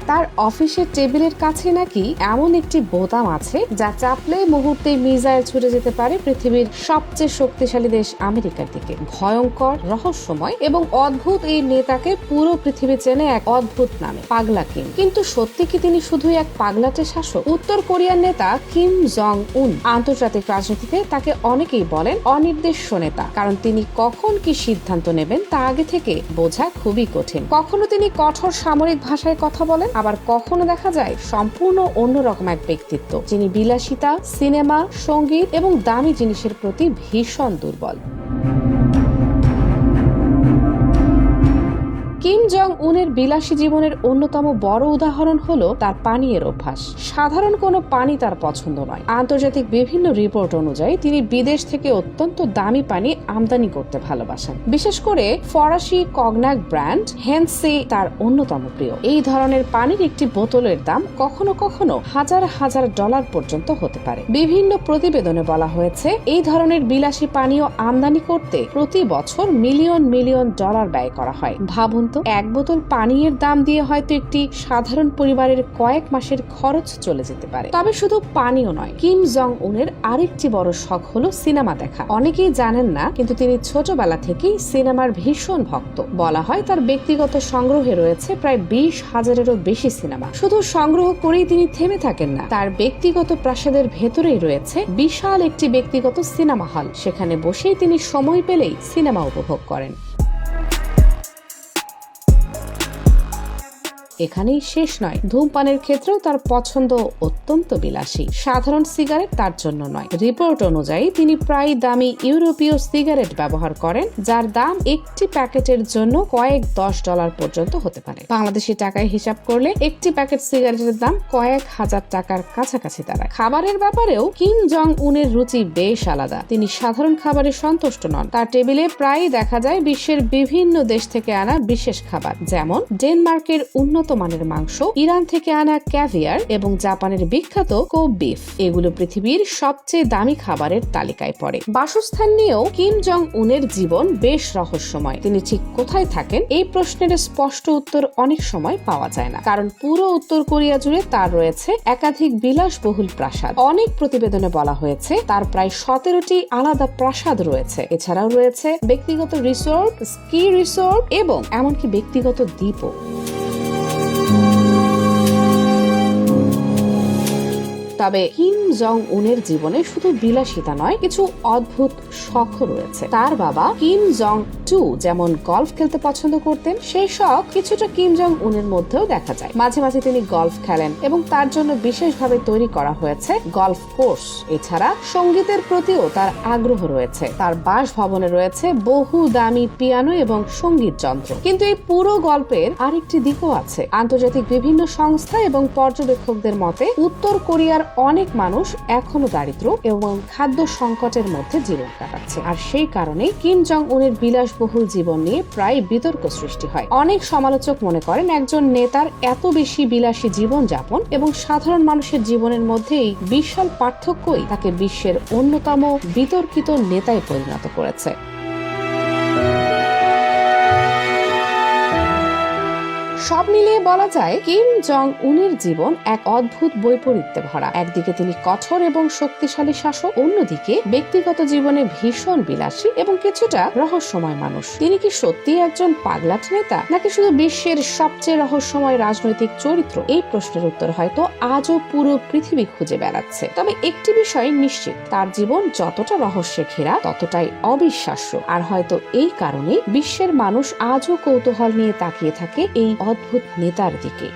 তার অফিসের টেবিলের কাছে নাকি এমন একটি বোতাম আছে যা চাপলে মুহূর্তে মিসাইল ছুটে যেতে পারে পৃথিবীর সবচেয়ে শক্তিশালী দেশ আমেরিকার দিকে। ভয়ঙ্কর, রহস্যময় এবং অদ্ভুত এই নেতাকে পুরো পৃথিবী চেনে এক অদ্ভুত নামে, পাগলা কিম। কিন্তু সত্যি কি তিনি শুধুই এক পাগলাটে শাসক? উত্তর কোরিয়ার নেতা কিম জং উন আন্তর্জাতিক রাজনীতিতে তাকে অনেকেই বলেন অনির্দিষ্ট নেতা, কারণ তিনি কখন কি সিদ্ধান্ত নেবেন তা আগে থেকে বোঝা খুবই কঠিন। কখনো তিনি কঠোর সামরিক ভাষায় কথা বলেন, আবার কখনো দেখা যায় সম্পূর্ণ অন্যরকম এক ব্যক্তিত্ব যিনি বিলাসিতা, সিনেমা, সঙ্গীত এবং দামি জিনিসের প্রতি ভীষণ দুর্বল। কিম জং উনের বিলাসী জীবনের অন্যতম বড় উদাহরণ হলো তার পানীয়ের অভ্যাস। সাধারণ কোনো পানি তার পছন্দ নয়। আন্তর্জাতিক বিভিন্ন রিপোর্ট অনুযায়ী তিনি বিদেশ থেকে অত্যন্ত দামি পানি আমদানি করতে ভালোবাসেন। বিশেষ করে ফরাসি কগনাক ব্র্যান্ড হেনসে তার অন্যতম প্রিয়। এই ধরনের পানির একটি বোতলের দাম কখনো কখনো হাজার হাজার ডলার পর্যন্ত হতে পারে। বিভিন্ন প্রতিবেদনে বলা হয়েছে এই ধরনের বিলাসী পানীয় আমদানি করতে প্রতি বছর মিলিয়ন মিলিয়ন ডলার ব্যয় করা হয়। ভাবুন তো, এক বোতল পানীয়ের দাম দিয়ে হয়তো একটি সাধারণ পরিবারের কয়েক মাসের খরচ চলে যেতে পারে। তবে শুধু পানীয় নয়, কিম জং উনের আরেকটি বড় শখ হলো সিনেমা দেখা। অনেকেই জানেন না, কিন্তু তিনি ছোটবেলা থেকেই সিনেমার ভীষণ ভক্ত। বলা হয় তার ব্যক্তিগত সংগ্রহে রয়েছে প্রায় 20,000-এরও বেশি সিনেমা। শুধু সংগ্রহ করেই তিনি থেমে থাকেন না, তার ব্যক্তিগত প্রাসাদের ভেতরেই রয়েছে বিশাল একটি ব্যক্তিগত সিনেমা হল। সেখানে বসেই তিনি সময় পেলেই সিনেমা উপভোগ করেন। এখানেই শেষ নয়, ধূমপানের ক্ষেত্রেও তার পছন্দ অত্যন্ত বিলাসী। সাধারণ সিগারেট তার জন্য নয়। রিপোর্ট অনুযায়ী তিনি প্রায় দামি ইউরোপীয় সিগারেট ব্যবহার করেন, যার দাম একটি প্যাকেটের জন্য কয়েক $10 পর্যন্ত হতে পারে। বাংলাদেশি টাকায় হিসাব করলে একটি প্যাকেট সিগারেটের দাম কয়েক হাজার টাকার কাছাকাছি দাঁড়ায়। খাবারের ব্যাপারেও কিম জং উনের রুচি বেশ আলাদা। তিনি সাধারণ খাবারে সন্তুষ্ট নন। তার টেবিলে প্রায়ই দেখা যায় বিশ্বের বিভিন্ন দেশ থেকে আনা বিশেষ খাবার, যেমন ডেনমার্কের উন্নত মানের মাংস, ইরান থেকে আনা ক্যাভিয়ার এবং জাপানের বিখ্যাত কোব বিফ। এগুলো পৃথিবীর সবচেয়ে দামি খাবারের তালিকায় পড়ে। বাসস্থান নিয়েও কিম জং উনের জীবন বেশ রহস্যময়। তিনি ঠিক কোথায় থাকেন এই প্রশ্নের স্পষ্ট উত্তর অনেক সময় পাওয়া যায় না, কারণ পুরো উত্তর কোরিয়া জুড়ে তার রয়েছে একাধিক বিলাসবহুল প্রাসাদ। অনেক প্রতিবেদনে বলা হয়েছে তার প্রায় 17টি আলাদা প্রাসাদ রয়েছে। এছাড়াও রয়েছে ব্যক্তিগত রিসোর্ট, স্কি রিসোর্ট এবং এমনকি ব্যক্তিগত দ্বীপও। তবে কিম জং উনের জীবনে শুধু বিলাসিতা নয়, কিছু অদ্ভুত শখ রয়েছে। তার বাবা কিম জং টু যেমন গলফ খেলতে পছন্দ করতেন, সেই শখ কিছুটা কিম জং উনের মধ্যেও দেখা যায়। মাঝে মাঝে তিনি গলফ খেলেন এবং তার জন্য বিশেষভাবে তৈরি করা হয়েছে গলফ কোর্স। এছাড়া সঙ্গীতের প্রতিও তার আগ্রহ রয়েছে। তার বাসভবনে রয়েছে বহু দামি পিয়ানো এবং সঙ্গীত যন্ত্র। কিন্তু এই পুরো গল্পের আরেকটি দিকও আছে। আন্তর্জাতিক বিভিন্ন সংস্থা এবং পর্যবেক্ষকদের মতে উত্তর কোরিয়ার অনেক মানুষ এখনো দারিদ্র এবং খাদ্য সংকটের মধ্যে জীবন কাটাচ্ছে। আর সেই কারণে কিম জং উনের বিলাসবহুল জীবন নিয়ে প্রায় বিতর্ক সৃষ্টি হয়। অনেক সমালোচক মনে করেন একজন নেতার এত বেশি বিলাসী জীবন যাপন এবং সাধারণ মানুষের জীবনের মধ্যে এই বিশাল পার্থক্যই তাকে বিশ্বের অন্যতম বিতর্কিত নেতায় পরিণত করেছে। সব মিলিয়ে বলা যায় কিম জং উনের জীবন এক অদ্ভুত বৈপরীত্যে ভরা। একদিকে তিনি কঠোর এবং শক্তিশালী শাসক, অন্যদিকে ব্যক্তিগত জীবনে ভীষণ বিলাসী এবং কিছুটা রহস্যময় মানুষ। তিনি কি সত্যি একজন পাগলাট নেতা, নাকি শুধু বিশ্বের সবচেয়ে রহস্যময় রাজনৈতিক চরিত্র? এই প্রশ্নের উত্তর হয়তো আজও পুরো পৃথিবী খুঁজে বেড়াচ্ছে। তবে একটি বিষয় নিশ্চিত, তার জীবন যতটা রহস্যে ঘেরা ততটাই অবিশ্বাস্য। আর হয়তো এই কারণে বিশ্বের মানুষ আজও কৌতূহল নিয়ে তাকিয়ে থাকে এই অদ্ভুত নেতার দিকে।